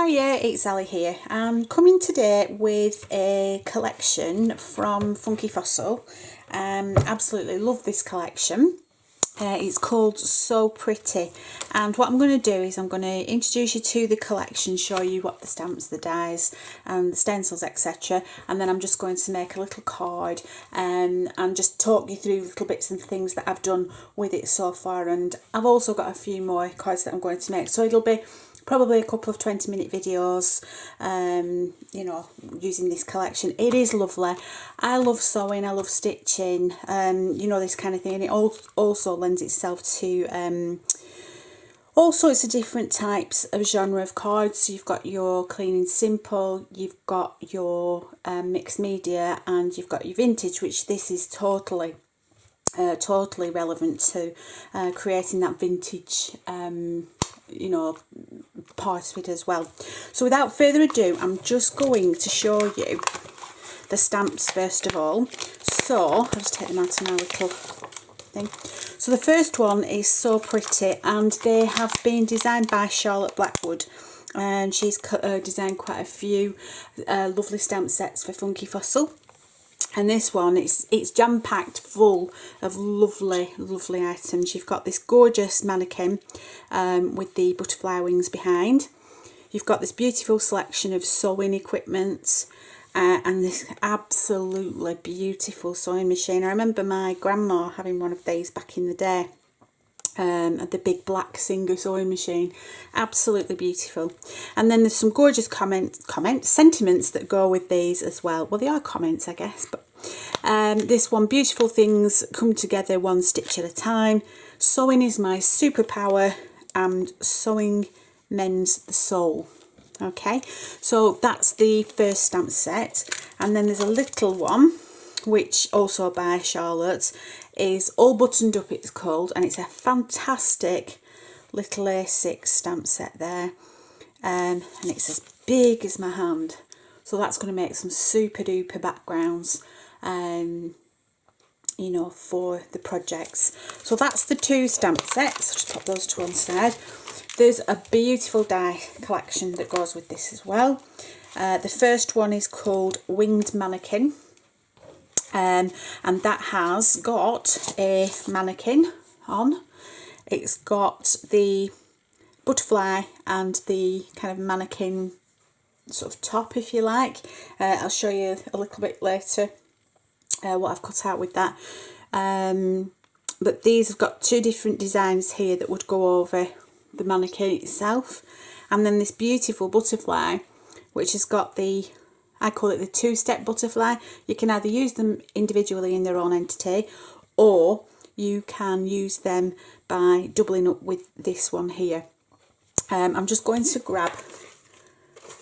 Hiya, it's Ali here. I'm coming today with a collection from Funky Fossil. Absolutely love this collection. It's called So Pretty, and what I'm going to do is I'm going to introduce you to the collection, show you what the stamps, the dies and the stencils, etc., and then I'm just going to make a little card and just talk you through little bits and things that I've done with it so far. And I've also got a few more cards that I'm going to make, so it'll be probably a couple of 20-minute videos, you know, using this collection. It is lovely. I love sewing, I love stitching, you know, this kind of thing. And it also lends itself to all sorts of different types of genre of cards. So you've got your clean and simple, you've got your mixed media, and you've got your vintage, which this is totally relevant to creating that vintage you know, part of it as well. So without further ado, I'm just going to show you the stamps first of all. So I'll just take them out of my little thing. So the first one is So Pretty, and they have been designed by Charlotte Blackwood, and she's designed quite a few lovely stamp sets for Funky Fossil. And this one, it's jam-packed full of lovely items. You've got this gorgeous mannequin with the butterfly wings behind. You've got this beautiful selection of sewing equipment and this absolutely beautiful sewing machine. I remember my grandma having one of these back in the day. The big black Singer sewing machine, absolutely beautiful. And then there's some gorgeous sentiments that go with these as well. Well, they are comments, I guess, but this one, beautiful things come together one stitch at a time. Sewing is my superpower, and sewing mends the soul. Okay, so that's the first stamp set. And then there's a little one, which also by Charlotte, is All Buttoned Up it's called, and it's a fantastic little A6 stamp set there, and it's as big as my hand, so that's going to make some super duper backgrounds you know, for the projects. So that's the two stamp sets. I'll just pop those to one side. There's a beautiful die collection that goes with this as well. The first one is called Winged Mannequin. And that has got a mannequin on. It's got the butterfly and the kind of mannequin sort of top, if you like. I'll show you a little bit later what I've cut out with that. But these have got two different designs here that would go over the mannequin itself. And then this beautiful butterfly, which has got the, I call it the two-step butterfly. You can either use them individually in their own entity, or you can use them by doubling up with this one here. I'm just going to grab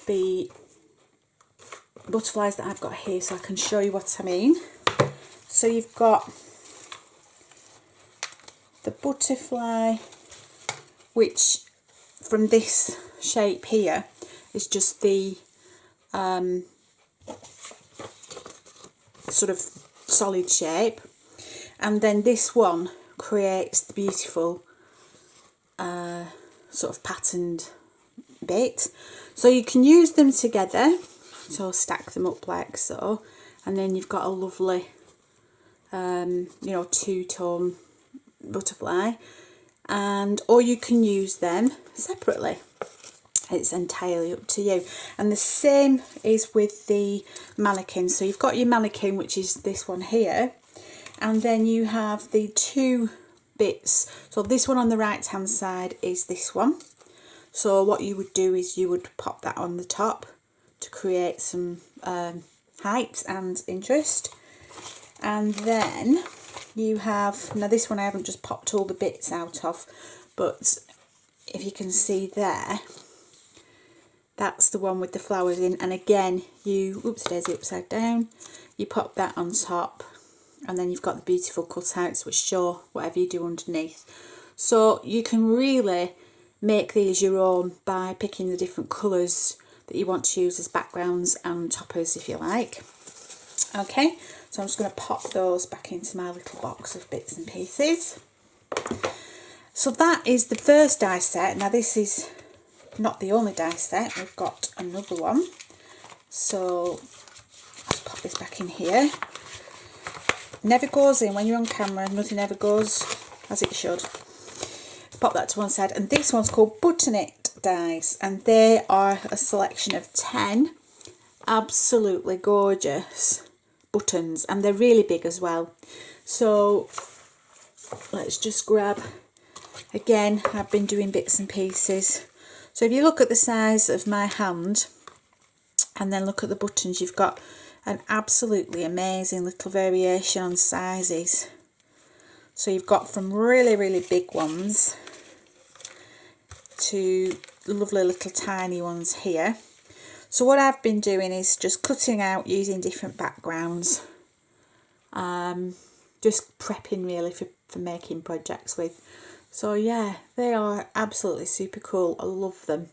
the butterflies that I've got here so I can show you what I mean. So you've got the butterfly, which from this shape here is just the sort of solid shape, and then this one creates the beautiful sort of patterned bit. So you can use them together, so stack them up like so, and then you've got a lovely you know, two-tone butterfly, and or you can use them separately. It's entirely up to you. And the same is with the mannequin. So you've got your mannequin, which is this one here, and then you have the two bits. So this one on the right hand side is this one. So what you would do is you would pop that on the top to create some height and interest. And then you have, now this one I haven't just popped all the bits out of, but if you can see there, that's the one with the flowers in. And again, you, oops daisy, upside down, you pop that on top, and then you've got the beautiful cutouts which show whatever you do underneath. So you can really make these your own by picking the different colours that you want to use as backgrounds and toppers, if you like. Okay, so I'm just going to pop those back into my little box of bits and pieces. So that is the first die set. Now this is not the only die set, we've got another one. So let's pop this back in here. Never goes in when you're on camera, nothing ever goes as it should. Pop that to one side, and this one's called Button It dies, and they are a selection of 10 absolutely gorgeous buttons, and they're really big as well. So let's just grab, again, I've been doing bits and pieces. So if you look at the size of my hand and then look at the buttons, you've got an absolutely amazing little variation on sizes. So you've got from really, really big ones to lovely little tiny ones here. So what I've been doing is just cutting out using different backgrounds. Just prepping really for making projects with. So yeah, they are absolutely super cool. I love them.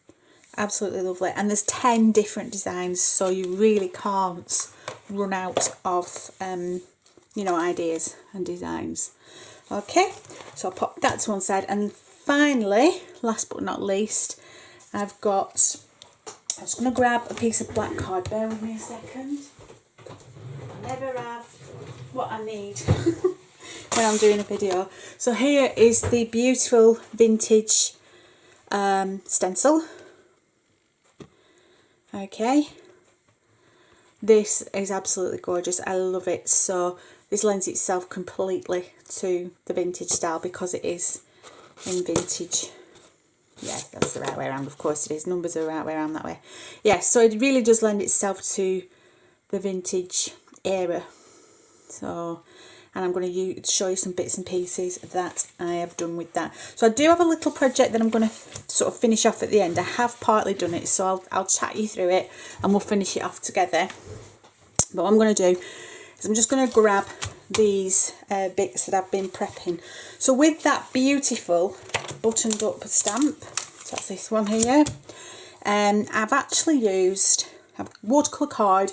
Absolutely lovely. And there's 10 different designs, so you really can't run out of you know, ideas and designs. Okay, so I'll pop that to one side, and finally, last but not least, I'm just going to grab a piece of black card. Bear with me a second. I never have what I need when I'm doing a video. So here is the beautiful vintage stencil. Okay, this is absolutely gorgeous. I love it. So this lends itself completely to the vintage style because it is in vintage. Yeah, that's the right way around. Of course it is. Numbers are the right way around that way. Yeah, so it really does lend itself to the vintage era. So, and I'm going to show you some bits and pieces that I have done with that. So I do have a little project that I'm going to sort of finish off at the end. I have partly done it, so I'll chat you through it and we'll finish it off together. But what I'm going to do is I'm just going to grab these bits that I've been prepping. So with that beautiful buttoned up stamp, so that's this one here, I've actually used watercolour card.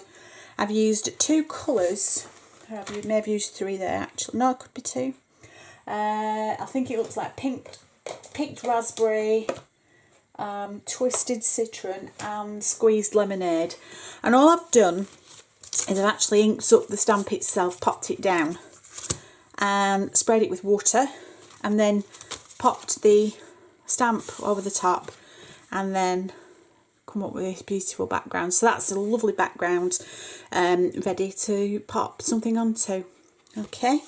I've used 2 colours. I may have used 3 there actually. No, it could be 2. I think it looks like pinked raspberry, twisted citron and squeezed lemonade. And all I've done is I've actually inked up the stamp itself, popped it down and sprayed it with water, and then popped the stamp over the top, and then come up with this beautiful background. So that's a lovely background ready to pop something onto. Okay,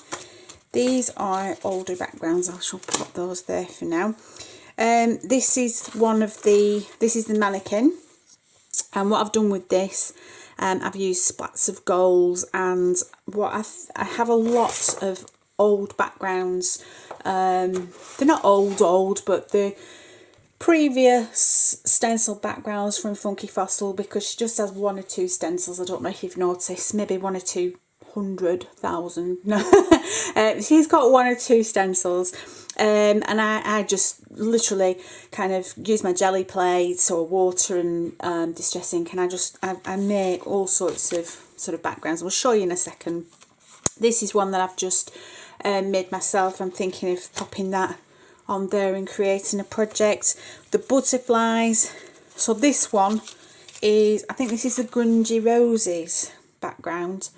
these are older backgrounds. I shall pop those there for now. This is the mannequin, and what I've done with this, I've used splats of golds, and I have a lot of old backgrounds. They're not old, but the previous stencil backgrounds from Funky Fossil, because she just has 1 or 2 stencils. I don't know if you've noticed, maybe 1 or 200,000. No, she's got 1 or 2 stencils, and I just literally kind of use my jelly plates or water and distress ink, and I make all sorts of sort of backgrounds. I'll show you in a second. This is one that I've just made myself. I'm thinking of popping that on there and creating a project. The butterflies. So this one is, I think this is the Grungy Roses background,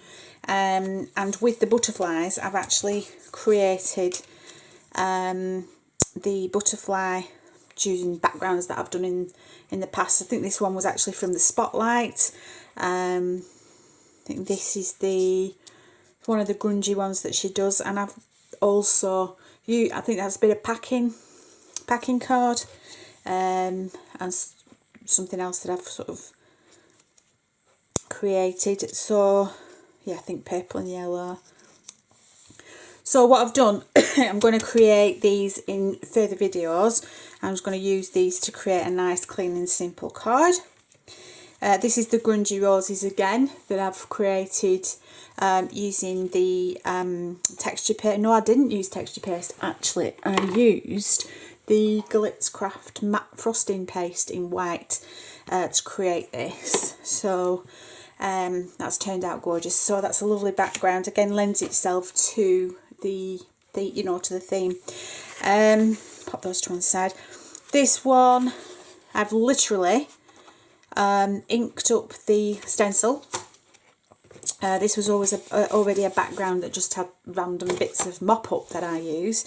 and with the butterflies I've actually created the butterfly using backgrounds that I've done in the past. I think this one was actually from the Spotlight. I think this is one of the grungy ones that she does, and I've also I think that's a bit of packing card, and something else that I've sort of created. So yeah, I think purple and yellow. So what I've done, I'm going to create these in further videos. I'm just going to use these to create a nice, clean and simple card. This is the Grungy Roses again that I've created using the texture paste. No, I didn't use texture paste actually. I used the SimplyAngelicCrafts matte frosting paste in white to create this. So that's turned out gorgeous. So that's a lovely background. Again, lends itself to the theme. Pop those to one side. This one I've literally inked up the stencil. This was always already a background that just had random bits of mop-up that I use.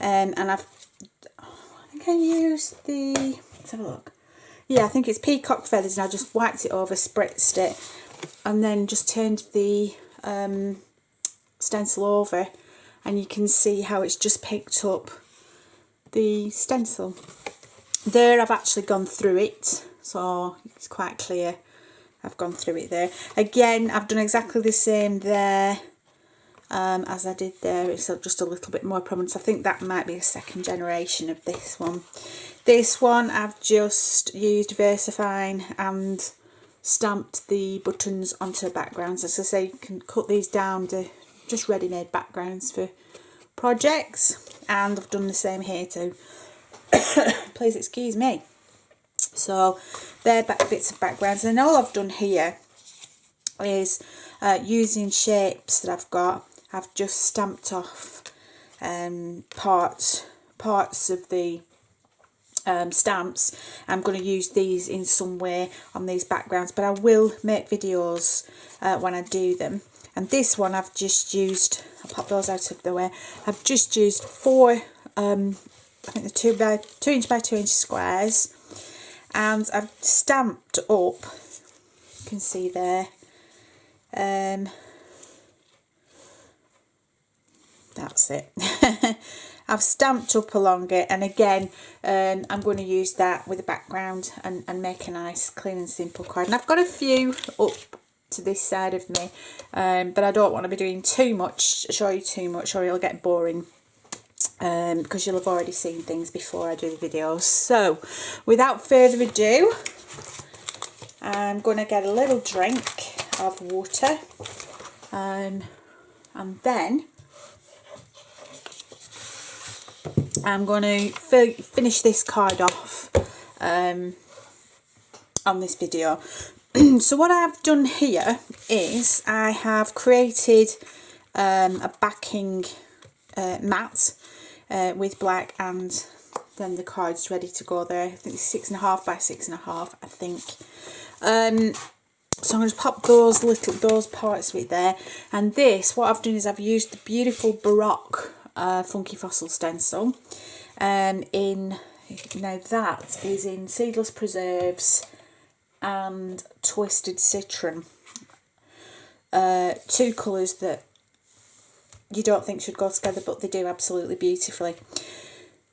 And I think I used the, let's have a look. Yeah, I think it's peacock feathers, and I just wiped it over, spritzed it, and then just turned the stencil over, and you can see how it's just picked up the stencil. There I've actually gone through it, so it's quite clear I've gone through it there. Again, I've done exactly the same there as I did there. It's just a little bit more prominent. I think that might be a second generation of this one. This one I've just used VersaFine and stamped the buttons onto backgrounds. As I say, you can cut these down to just ready-made backgrounds for projects, and I've done the same here too. Please excuse me. So they're bits of backgrounds, and all I've done here is using shapes that I've got. I've just stamped off parts of the stamps. I'm going to use these in some way on these backgrounds, but I will make videos when I do them. And this one I've just used, I'll pop those out of the way, I've just used 4 I think the 2 inch by 2 inch squares, and I've stamped up, you can see there, that's it. I've stamped up along it, and again I'm going to use that with a background and make a nice clean and simple card. And I've got a few up to this side of me, but I don't want to be doing too much, show you too much, or it'll get boring. Because you'll have already seen things before I do the videos. So without further ado, I'm going to get a little drink of water, and then I'm going to finish this card off on this video. So what I've done here is I have created a backing mat with black, and then the card's ready to go there. I think it's 6.5 by 6.5, I think. So I'm going to pop those parts of it there. And this, what I've done is I've used the beautiful Baroque Funky Fossil stencil. Now that is in Seedless Preserves and Twisted Citron. 2 colours that you don't think should go together, but they do absolutely beautifully.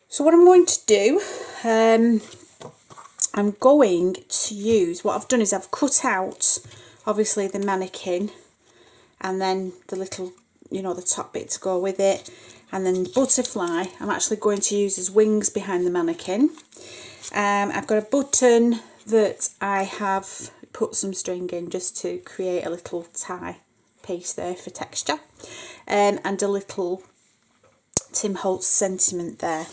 So what I'm going to do, I'm going to use, what I've done is I've cut out obviously the mannequin, and then the little, you know, the top bit to go with it, and then the butterfly I'm actually going to use as wings behind the mannequin. I've got a button that I have put some string in just to create a little tie piece there for texture, and a little Tim Holtz sentiment there.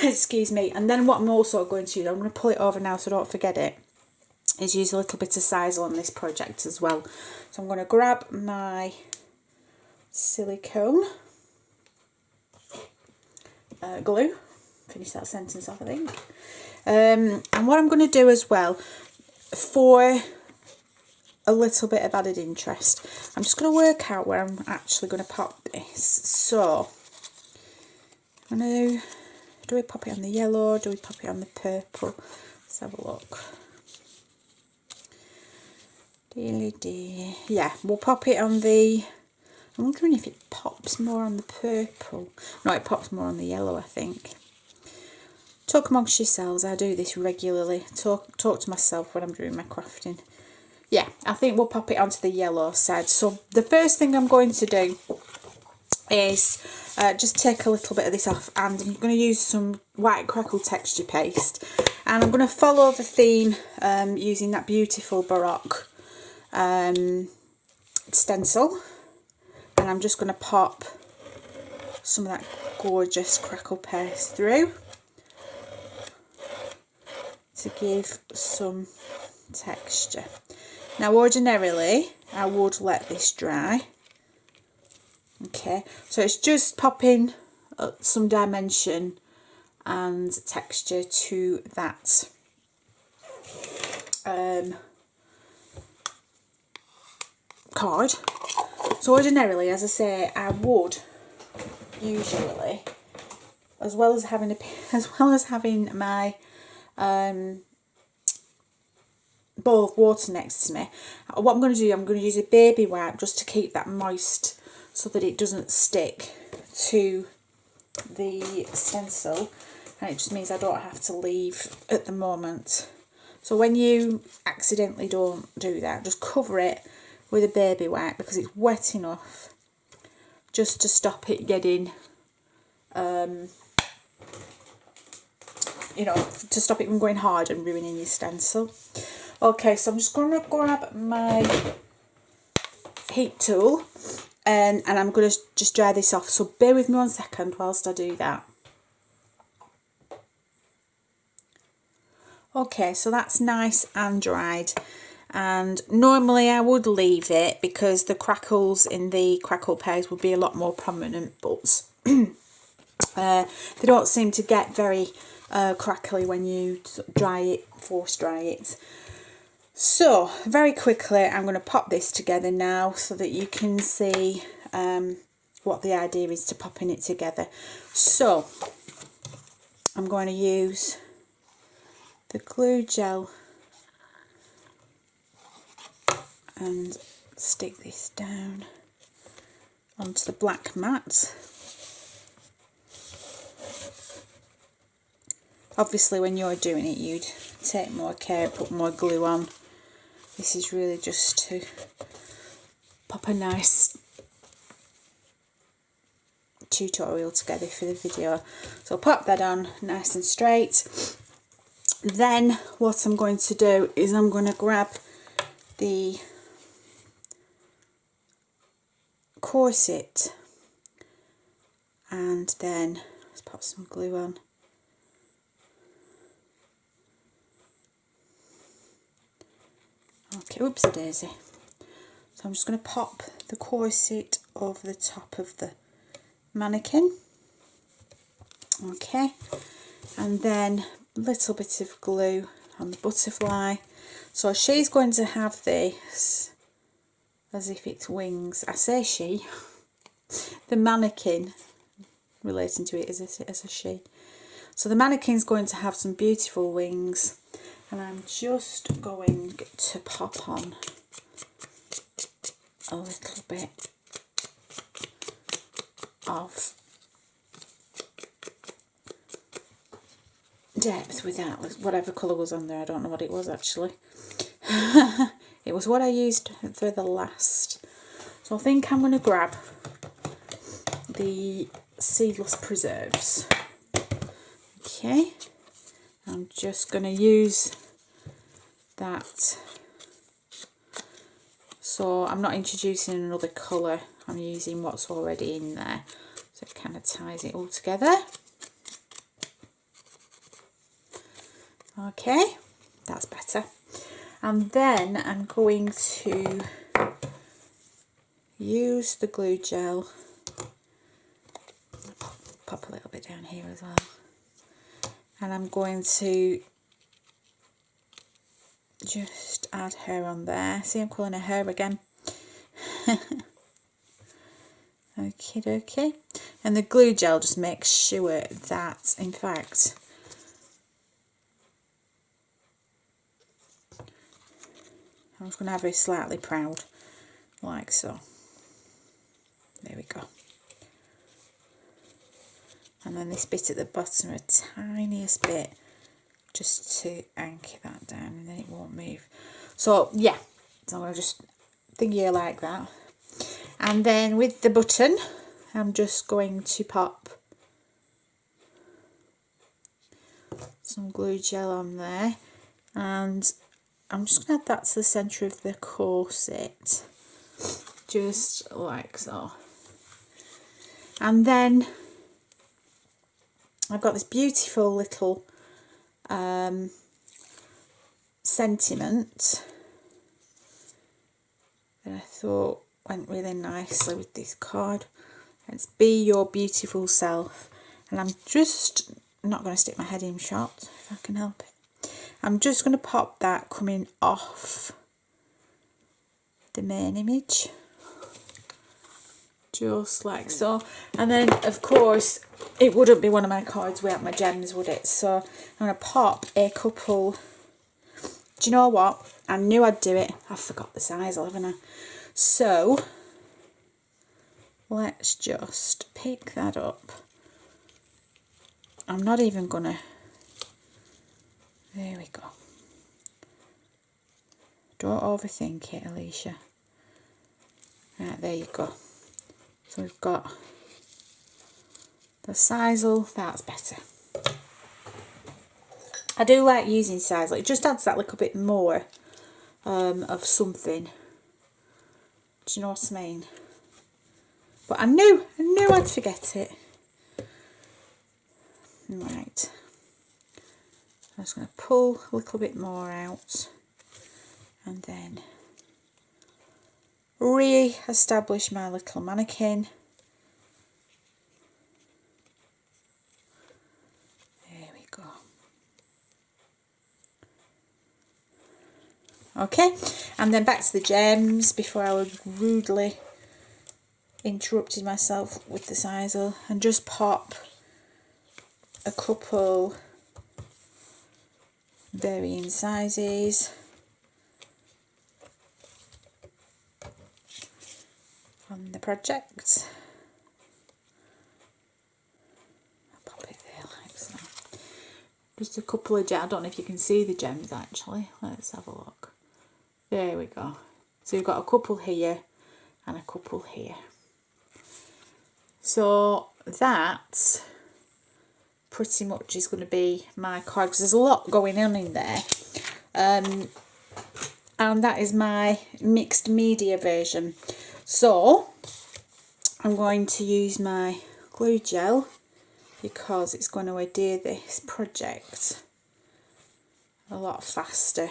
Excuse me. And then what I'm also going to do, I'm going to pull it over now so I don't forget it, is use a little bit of sizzle on this project as well. So I'm going to grab my silicone glue, finish that sentence off I think, and what I'm going to do as well, for a little bit of added interest, I'm just going to work out where I'm actually going to pop this. So I'm going to, do we pop it on the yellow, do we pop it on the purple? Let's have a look. Yeah, we'll pop it on the, I'm wondering if it pops more on the purple. No, it pops more on the yellow, I think. Talk amongst yourselves, I do this regularly. Talk to myself when I'm doing my crafting. Yeah, I think we'll pop it onto the yellow side. So the first thing I'm going to do is just take a little bit of this off, and I'm going to use some white crackle texture paste, and I'm going to follow the theme using that beautiful Baroque stencil, and I'm just going to pop some of that gorgeous crackle paste through to give some texture. Now ordinarily I would let this dry, okay, so it's just popping some dimension and texture to that card. So ordinarily, as I say, I would usually, as well as having my bowl of water next to me, what I'm going to do, I'm going to use a baby wipe just to keep that moist so that it doesn't stick to the stencil, and it just means I don't have to leave at the moment. So when you accidentally don't do that, just cover it with a baby wipe because it's wet enough just to stop it getting, you know, to stop it from going hard and ruining your stencil. Okay, so I'm just going to grab my heat tool and I'm going to just dry this off. So bear with me 1 second whilst I do that. Okay, so that's nice and dried, and normally I would leave it because the crackles in the crackle pegs would be a lot more prominent, but they don't seem to get very crackly when you force dry it. So very quickly I'm going to pop this together now so that you can see what the idea is to popping it together. So I'm going to use the glue gel and stick this down onto the black mat. Obviously when you're doing it you'd take more care, put more glue on. This is really just to pop a nice tutorial together for the video. So pop that on nice and straight. Then what I'm going to do is I'm going to grab the corset and then let's pop some glue on. Okay, oopsie daisy. So I'm just going to pop the corset over the top of the mannequin. Okay, and then a little bit of glue on the butterfly. So she's going to have this as if it's wings. I say she, the mannequin, relating to it as a she. So the mannequin's going to have some beautiful wings, and I'm just going to pop on a little bit of depth with that, whatever colour was on there. I don't know what it was actually. It was what I used for the last. So I think I'm going to grab the seedless preserves. Okay, I'm just going to use that. So I'm not introducing another colour, I'm using what's already in there, so it kind of ties it all together. Okay, that's better. And then I'm going to use the glue gel, pop a little bit down here as well, and I'm going to just add her on there. See, I'm calling her her again. Okie dokie. And the glue gel just makes sure that, in fact, I'm just going to have her slightly proud, like so. There we go. And then this bit at the bottom, a tiniest bit, just to anchor that down, and then it won't move. So yeah, so I'm going to just thingy like that. And then with the button, I'm just going to pop some glue gel on there, and I'm just going to add that to the centre of the corset, just like so. And then I've got this beautiful little sentiment that I thought went really nicely with this card. It's be your beautiful self, and I'm just not going to stick my head in shot if I can help it. I'm just going to pop that coming off the main image, just like so. And then of course it wouldn't be one of my cards without my gems, would it? So I'm going to pop a couple. Do you know what? I knew I'd do it. I forgot the size, haven't I? So let's just pick that up. I'm not even gonna, there we go. Don't overthink it, Alicia. Right, there you go. So we've got the sisal, that's better. I do like using sisal, it just adds that little bit more of something. Do you know what I mean? But I knew I'd forget it. Right. I'm just going to pull a little bit more out and then re-establish my little mannequin. There we go. Okay, and then back to the gems before I would rudely interrupted myself with the sisal, and just pop a couple varying sizes on the project. I'll pop it there like so. Just a couple of gems. I don't know if you can see the gems actually. Let's have a look. There we go. So you've got a couple here and a couple here. So that pretty much is going to be my card, because there's a lot going on in there. And that is my mixed media version. So I'm going to use my glue gel because it's going to adhere this project a lot faster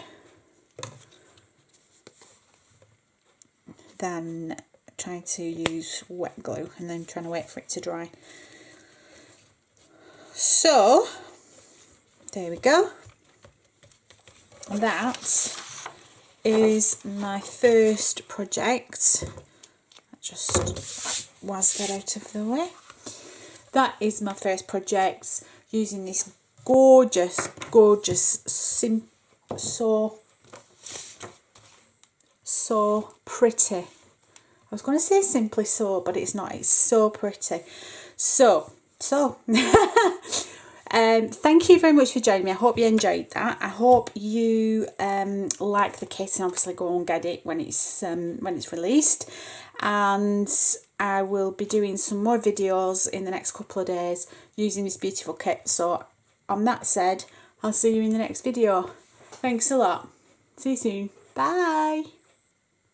than trying to use wet glue and then trying to wait for it to dry. So there we go. That is my first project. Just was that out of the way. That is my first project using this gorgeous so pretty. I was going to say Simply So, but it's not. It's so pretty. So thank you very much for joining me. I hope you enjoyed that. I hope you like the kit, and obviously go and get it when it's released. And I will be doing some more videos in the next couple of days using this beautiful kit. So on that said, I'll see you in the next video. Thanks a lot. See you soon. Bye.